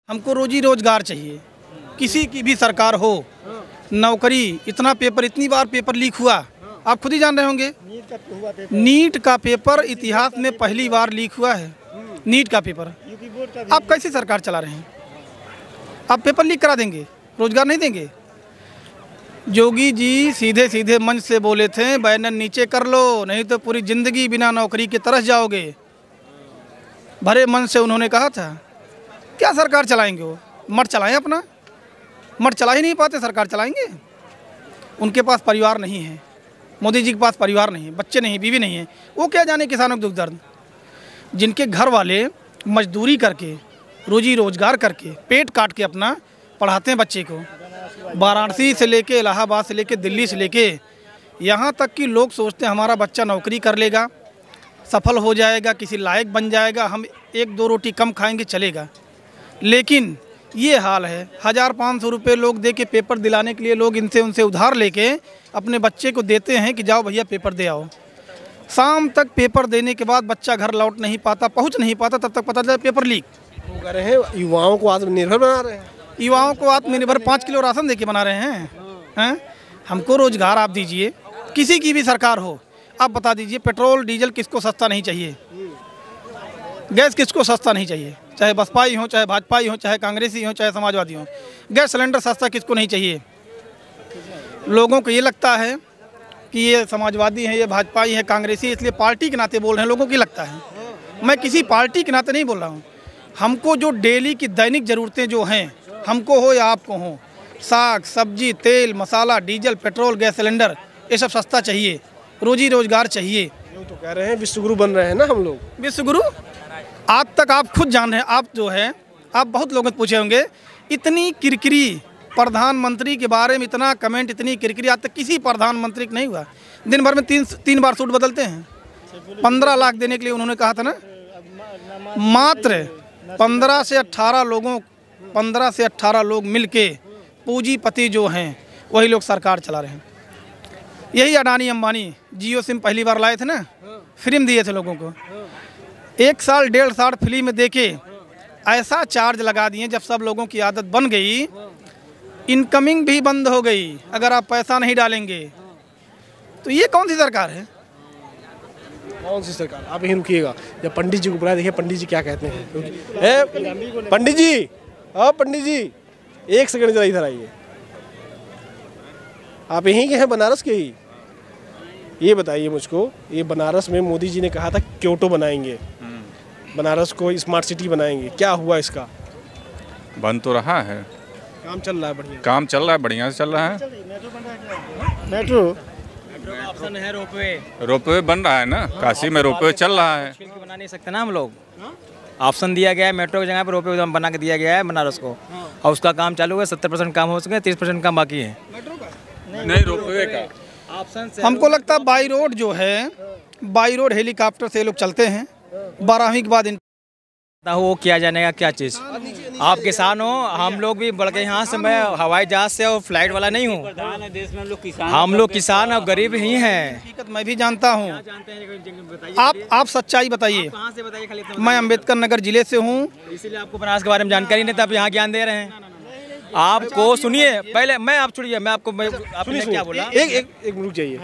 हमको रोजी रोजगार चाहिए, किसी की भी सरकार हो, नौकरी। इतना पेपर, इतनी बार पेपर लीक हुआ, आप खुद ही जान रहे होंगे। नीट का पेपर इतिहास में पहली बार लीक हुआ है। नीट का पेपर आप कैसी सरकार चला रहे हैं? आप पेपर लीक करा देंगे, रोजगार नहीं देंगे। जोगी जी सीधे सीधे मंच से बोले थे, बैनर नीचे कर लो, नहीं तो पूरी ज़िंदगी बिना नौकरी के तरस जाओगे। भरे मन से उन्होंने कहा था। क्या सरकार चलाएंगे वो? मठ चलाएं अपना, मठ चला ही नहीं पाते, सरकार चलाएंगे? उनके पास परिवार नहीं है, मोदी जी के पास परिवार नहीं है, बच्चे नहीं, बीवी नहीं है, वो क्या जाने किसानों के दुख दर्द। जिनके घर वाले मजदूरी करके, रोजी रोजगार करके, पेट काट के अपना पढ़ाते हैं बच्चे को, वाराणसी से लेके, इलाहाबाद से लेके, दिल्ली से लेके, यहाँ तक कि लोग सोचते हैं हमारा बच्चा नौकरी कर लेगा, सफल हो जाएगा, किसी लायक बन जाएगा, हम 1-2 रोटी कम खाएंगे चलेगा। लेकिन ये हाल है, 1000-500 रुपये लोग दे के पेपर दिलाने के लिए लोग इनसे उनसे उधार लेके अपने बच्चे को देते हैं कि जाओ भैया पेपर दे आओ। शाम तक पेपर देने के बाद बच्चा घर लौट नहीं पाता, पहुंच नहीं पाता, तब तक पता चला पेपर लीक। वो कह रहे हैं युवाओं को आत्मनिर्भर बना रहे हैं। युवाओं को आत्मनिर्भर 5 किलो राशन दे के बना रहे हैं। हमको रोजगार आप दीजिए, किसी की भी सरकार हो, आप बता दीजिए पेट्रोल डीजल किसको सस्ता नहीं चाहिए? गैस किसको सस्ता नहीं चाहिए? चाहे बसपाई हो, चाहे भाजपाई हो, चाहे कांग्रेसी हो, चाहे समाजवादी हो, गैस सिलेंडर सस्ता किसको नहीं चाहिए? लोगों को ये लगता है कि ये समाजवादी हैं, ये भाजपाई है, कांग्रेसी, इसलिए पार्टी के नाते बोल रहे हैं। लोगों को ये लगता है, मैं किसी पार्टी के नाते नहीं बोल रहा हूँ। हमको जो डेली की दैनिक ज़रूरतें जो हैं, हमको हो या आपको हो, साग सब्जी, तेल मसाला, डीजल पेट्रोल, गैस सिलेंडर, ये सब सस्ता चाहिए, रोजी रोजगार चाहिए। तो कह रहे हैं विश्वगुरु बन रहे हैं ना हम लोग। विश्वगुरु आज तक आप खुद जान रहे हैं। आप जो है, आप बहुत लोगों से पूछे होंगे, इतनी किरकिरी प्रधानमंत्री के बारे में, इतना कमेंट, इतनी किरकिरी आज तक किसी प्रधानमंत्री को नहीं हुआ। दिन भर में तीन बार सूट बदलते हैं। 15 लाख देने के लिए उन्होंने कहा था ना। मात्र 15 से 18 लोग मिलके, पूंजीपति जो हैं वही लोग सरकार चला रहे हैं। यही अडानी अंबानी जियो सिम पहली बार लाए थे ना, फ्री में दिए थे लोगों को। 1 साल 1.5 साल फ्री में देके ऐसा चार्ज लगा दिए, जब सब लोगों की आदत बन गई, इनकमिंग भी बंद हो गई अगर आप पैसा नहीं डालेंगे। तो ये कौन सी सरकार है? कौन सी सरकार? आप यहीं रुकिएगा, जब पंडित जी को बुलाया, देखिए पंडित जी क्या कहते हैं। पंडित जी, हाँ पंडित जी, 1 सेकंड जरा इधर आइए। आप यहीं के हैं, बनारस के ही? ये बताइए मुझको, ये बनारस में मोदी जी ने कहा था क्योटो बनाएंगे, बनारस को स्मार्ट सिटी बनाएंगे, क्या हुआ इसका? बन तो रहा है, काम चल रहा है बढ़िया? काम चल रहा है, बढ़िया से चल रहा है। मेट्रो ऑप्शन है, रोपवे बन रहा है ना, काशी में रोपवे चल रहा है। बना नहीं सकते ना हम लोग। ऑप्शन दिया गया है, मेट्रो की जगह पर रोपवे बना के दिया गया है बनारस को, और उसका काम चालू है। 70% काम हो चुके, 30% काम बाकी है। नहीं, रोपवे का ऑप्शन हमको लगता है बाई रोड जो है, बाई रोड हेलीकॉप्टर से लोग चलते हैं 12वीं के बाद। वो किया जाने का क्या चीज़? आप किसान हो, हम लोग भी बढ़ के यहाँ से, मैं हवाई जहाज से और फ्लाइट वाला नहीं हूँ। हम लोग किसान और गरीब ही हैं। हकीकत मैं भी जानता हूँ। आप सच्चाई बताइए। कहाँ से बताइए? खाली मैं अम्बेडकर नगर जिले से हूँ, इसीलिए आपको बनारस के बारे में जानकारी नहीं था, आप यहाँ ज्ञान दे रहे हैं। आपको सुनिए, पहले मैं आप छोड़िए, मैं आपको आपने क्या बोला? एक रुक जाइए,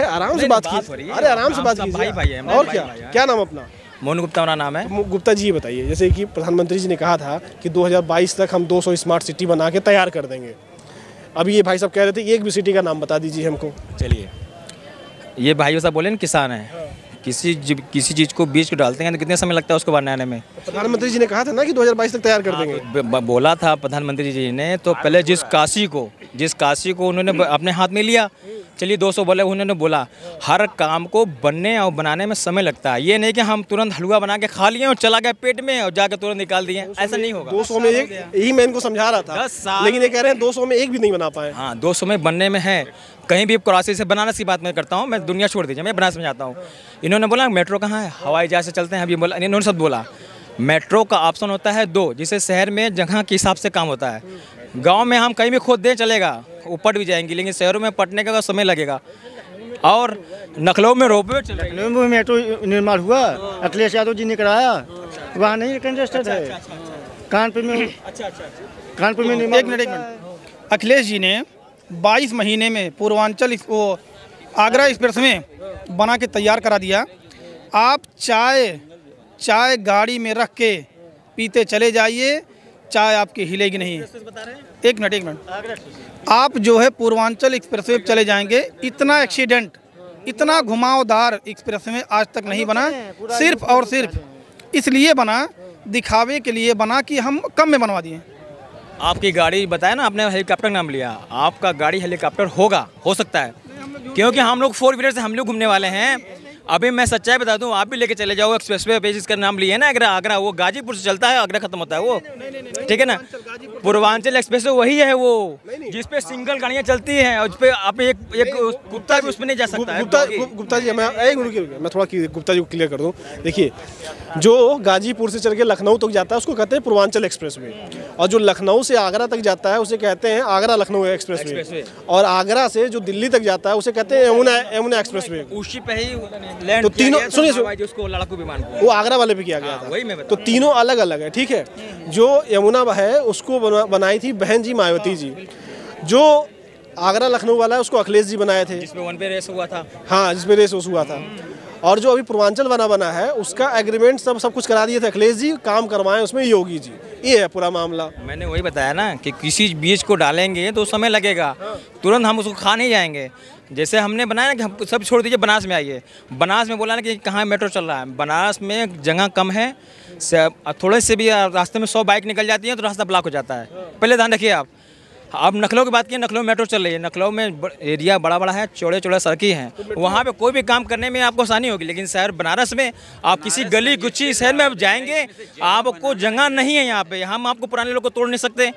आराम से बात कीजिए। अरे आराम से बात कीजिए। भाई है। और क्या नाम अपना? मोनू गुप्ता मेरा नाम है। गुप्ता जी, ये बताइए, जैसे कि प्रधानमंत्री जी ने कहा था कि 2022 तक हम 200 स्मार्ट सिटी बना के तैयार कर देंगे। अभी ये भाई साहब कह रहे थे एक भी सिटी का नाम बता दीजिए हमको। चलिए, ये भाई साहब बोले ना, किसान है, किसी चीज़ को बीज को डालते हैं तो कितने समय लगता है उसको बनाने में? प्रधानमंत्री जी ने कहा था ना कि 2022 तक तैयार कर देंगे। बोला था प्रधानमंत्री जी ने, तो पहले जिस काशी को उन्होंने अपने हाथ में लिया। चलिए 200 बोले, उन्होंने बोला हर काम को बनने और बनाने में समय लगता है। ये नहीं कि हम तुरंत हलवा बना के खा लिए और चला गया पेट में और जाकर तुरंत निकाल दिए, ऐसा नहीं होगा। 200 में एक, यही मैं इनको समझा रहा था, लेकिन ये कह रहे हैं 200 में एक भी नहीं बना पाए। हाँ, 200 में बनने में है। कहीं भी कराची से बनारस की बात मैं करता हूँ, मैं दुनिया छोड़ दीजिए, मैं बनारस में जाता हूँ। इन्होंने बोला मेट्रो कहाँ है, हवाई जहाज से चलते हैं। अभी बोला, इन्होंने सब बोला। मेट्रो का ऑप्शन होता है 2, जिसे शहर में जगह के हिसाब से काम होता है। गाँव में हम कहीं भी खोद दें चलेगा, ऊपर भी जाएंगे, लेकिन शहरों में पटने का समय लगेगा। और लखनऊ में रोपवे, लखनऊ में मेट्रो निर्माण हुआ, अखिलेश यादव जी ने कराया, वहाँ नहीं कंजस्टेड है। कानपुर में अच्छा। कानपुर में एक मिनट अखिलेश जी ने 22 महीने में पूर्वांचल वो आगरा एक्सप्रेस में बना के तैयार करा दिया। आप चाय गाड़ी में रख के पीते चले जाइए, चाय आपकी हिलेगी नहीं। एक मिनट आप जो है पूर्वांचल एक्सप्रेस में चले जाएंगे, इतना एक्सीडेंट, इतना घुमावदार एक्सप्रेस में आज तक नहीं बना। सिर्फ और सिर्फ इसलिए बना, दिखावे के लिए बना कि हम कम में बनवा दिए। आपकी गाड़ी बताया ना, आपने हेलीकॉप्टर नाम लिया, आपका गाड़ी हेलीकॉप्टर होगा, हो सकता है, क्योंकि हम लोग 4 व्हीलर से हम लोग घूमने वाले हैं। अभी मैं सच्चाई बता दूं, आप भी लेके चले जाओ एक्सप्रेसवे पे, जिसका नाम लिए ना आगरा, वो गाजीपुर से चलता है, आगरा खत्म होता है वो, ठीक है ना। पूर्वांचल एक्सप्रेसवे वही है वो, जिसपे सिंगल गाड़ियाँ चलती हैं, और उसपे आप एक कुत्ता भी उसमें नहीं जा सकता है। गुप्ता जी, मैं एक मिनट मैं थोड़ा गुप्ता जी को क्लियर कर दूं। देखिए, जो गाजीपुर से चल के लखनऊ तक जाता है उसको कहते हैं पूर्वांचल एक्सप्रेसवे, और जो लखनऊ से आगरा तक जाता है उसे कहते हैं आगरा लखनऊ एक्सप्रेसवे, और आगरा से जो दिल्ली तक जाता है उसे कहते हैं यमुना एक्सप्रेसवे। उसी पे ही लैंड तो तीनों सुनिए, उसको लड़ाकू विमान वो आगरा वाले पे किया गया था, वही मैं बता। तो तीनों अलग अलग है, ठीक है। जो यमुना है उसको बनाई थी बहन जी मायावती जी, जो आगरा लखनऊ वाला है उसको अखिलेश जी बनाए थे, जिसमें 1 पे रेस हुआ था। हाँ, जिसमें रेस हुआ था। और जो अभी पूर्वांचल बना है उसका एग्रीमेंट सब कुछ करा दिए थे अखिलेश जी, काम करवाएं उसमें योगी जी। ये है पूरा मामला। मैंने वही बताया ना कि किसी बीज को डालेंगे तो समय लगेगा, तुरंत हम उसको खा नहीं जाएंगे। जैसे हमने बनाया ना कि हम सब छोड़ दीजिए, बनारस में आइए। बनारस में बोला ना कि कहाँ मेट्रो चल रहा है, बनारस में जगह कम है, थोड़े से भी रास्ते में 100 बाइक निकल जाती है तो रास्ता ब्लॉक हो जाता है। पहले ध्यान रखिए आप। अब नखलऊ की बात की, नखलऊ में मेट्रो चल रही है, नखलऊ में एरिया बड़ा है, चौड़े सड़कें हैं, वहाँ पे कोई भी काम करने में आपको आसानी होगी। लेकिन शहर बनारस में आप किसी गली गुच्छी शहर में आप जाएंगे, आपको जगह नहीं है यहाँ पे। हम आपको पुराने लोग को तोड़ नहीं सकते,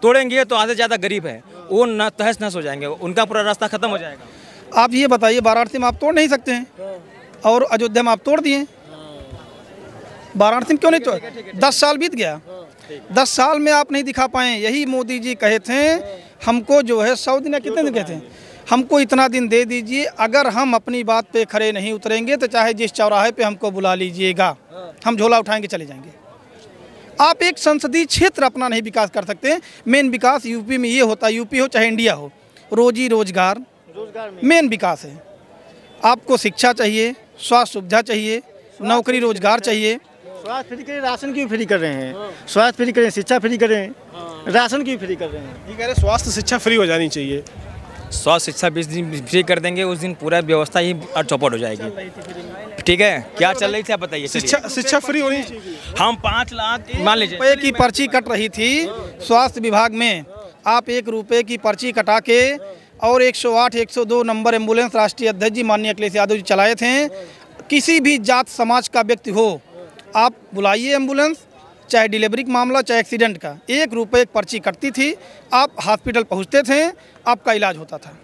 तोड़ेंगे तो आधे ज़्यादा गरीब है, वो तहस नहस हो जाएंगे, उनका पूरा रास्ता खत्म हो जाएगा। आप ये बताइए, वाराणसी में आप तोड़ नहीं सकते हैं और अयोध्या में आप तोड़ दिए, वाराणसी में क्यों नहीं तोड़? 10 साल बीत गया, 10 साल में आप नहीं दिखा पाए। यही मोदी जी कहे थे हमको जो है 100 दिन या कितने दिन कहते हैं, हमको इतना दिन दे दीजिए, अगर हम अपनी बात पे खड़े नहीं उतरेंगे तो चाहे जिस चौराहे पे हमको बुला लीजिएगा, हम झोला उठाएंगे चले जाएंगे। आप एक संसदीय क्षेत्र अपना नहीं विकास कर सकते। मेन विकास यूपी में ये होता है, यूपी हो चाहे इंडिया हो, रोजी रोजगार मेन विकास है। आपको शिक्षा चाहिए, स्वास्थ्य सुविधा चाहिए, नौकरी रोजगार चाहिए। स्वास्थ्य फ्री करें, राशन क्यों फ्री कर रहे हैं? स्वास्थ्य फ्री करें, शिक्षा फ्री करें, राशन क्यों फ्री कर रहे हैं? ये कह रहे स्वास्थ्य शिक्षा फ्री हो जानी चाहिए। स्वास्थ्य शिक्षा 20 दिन फ्री कर देंगे, उस दिन पूरा व्यवस्था ही चौपट हो जाएगी। ठीक है, क्या चल रही थी आप बताइए। शिक्षा फ्री होनी चाहिए। हम 5 लाख मान लीजिए रुपये की पर्ची कट रही थी स्वास्थ्य विभाग में, आप 1 रुपये की पर्ची कटा के और 108 102 नंबर एम्बुलेंस राष्ट्रीय अध्यक्ष जी माननीय अखिलेश यादव जी चलाए थे। किसी भी जात समाज का व्यक्ति हो, आप बुलाइए एम्बुलेंस, चाहे डिलीवरी का मामला चाहे एक्सीडेंट का, 1 रुपये पर्ची कटती थी, आप हॉस्पिटल पहुंचते थे, आपका इलाज होता था।